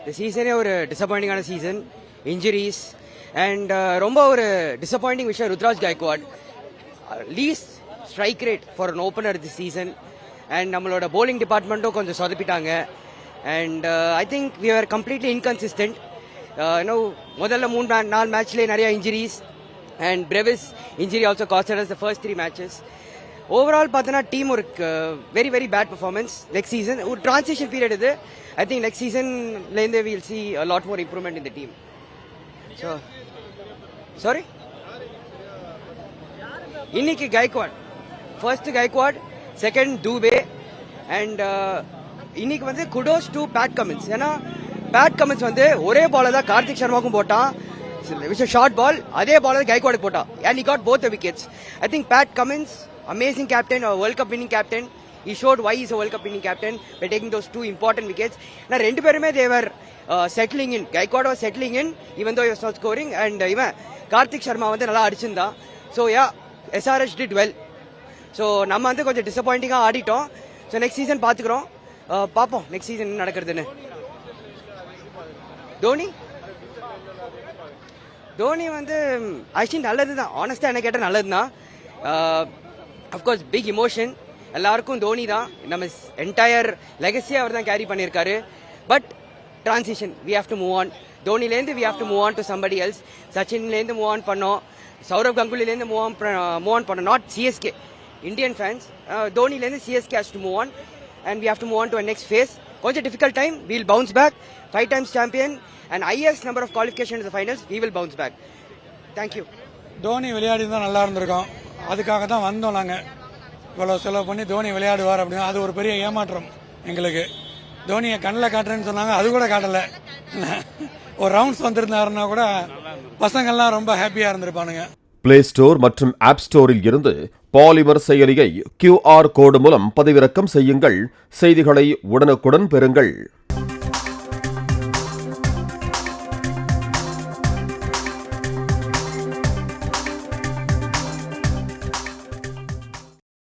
இந்த சீசனே ஒரு டிசப்பாயிண்டிங்கான season. Injuries and ரொம்ப ஒரு டிசப்பாயிண்டிங் விஷயம் Ruturaj Gaikwad. Least strike rate for an opener this season. And நம்மளோட bowling டிபார்ட்மெண்ட்டும் கொஞ்சம் சொதப்பிட்டாங்க. And I think we are completely inconsistent. முதல்ல 3-4 மேட்ச்லேயே நிறைய injuries and Brevis injury also costed us the first 3 matches. Overall பார்த்தோன்னா டீம் ஒரு very very bad performance. Next season ஒரு டிரான்சிஷன் பீரியட் இது. ஐ திங்க் நெக்ஸ்ட் சீசன்லேருந்து will see a lot more improvement in the team. So sorry, இன்னைக்கு Gaikwad first, Gaikwad second Dube. And இன்னைக்கு வந்து kudos to Pat Cummins. ஏன்னா Pat Cummins வந்து ஒரே பால தான் கார்த்திக் சர்மாவுக்கும் போட்டான், ஷார்ட் பால், அதே பால் தான் கைக்வாடுக்கு போட்டான். And he got both the wickets. I think Pat Cummins, amazing captain, a World Cup winning captain. He showed why he's a World Cup winning captain by taking those 2 important wickets. Now rendu perume they were settling in. Gaikwad was settling in even though he was not scoring. And even Karthik Sharma வந்து நல்லா அடிச்சிருந்தா. So yeah, SRH did well. So நம்ம வந்து கொஞ்சம் டிசப்பாயிண்டிங்கா ஆடிட்டோம். So next season பார்த்துக்கிறோம், பார்ப்போம் next season என்ன நடக்கிறதுன்னு. தோனி வந்து actually நல்லது தான். ஆனஸ்டாக என்ன கேட்டால் நல்லது தான். அஃப்கோர்ஸ் பிக் இமோஷன் எல்லாருக்கும் தோனி தான். நம்ம என்டையர் லெகசியை அவர் தான் கேரி பண்ணியிருக்காரு. But transition we have to move on. தோனிலேருந்து we have to move on to somebody else. சச்சின்லேருந்து மூவ் ஆன் பண்ணோம், சௌரவ் கங்குலிலேருந்து மூவ் ஆன் பண்ணோம். Not CSK, Indian fans. தோனிலேருந்து CSK has to move on and we have to move on to next phase. கொஞ்சம் difficult time, we'll bounce back. 5 times champion and highest number of qualification to the finals, we will bounce back. Thank you. Dhoni விளையாடி தான் நல்லா இருந்திருக்கோம். அதுக்காக தான் வந்தோம் நாங்கள். இவ்வளோ செலவு பண்ணி தோனி விளையாடுவார் அப்படின்னு அது ஒரு பெரிய ஏமாற்றம் எங்களுக்கு. தோனியை கண்ணில் காட்டுறேன்னு சொன்னாங்க, அது கூட காட்டலை. ஒரு ரவுண்ட்ஸ் வந்திருந்தாருன்னா கூட பசங்கள்லாம் ரொம்ப ஹாப்பியாக இருந்திருப்பானுங்க. பிளே ஸ்டோர் மற்றும் ஆப் ஸ்டோரில் இருந்து பாலிமர் செயலியை QR கோடு மூலம் பதிவிறக்கம் செய்யுங்கள். செய்திகளை உடனுக்குடன் பெறுங்கள்.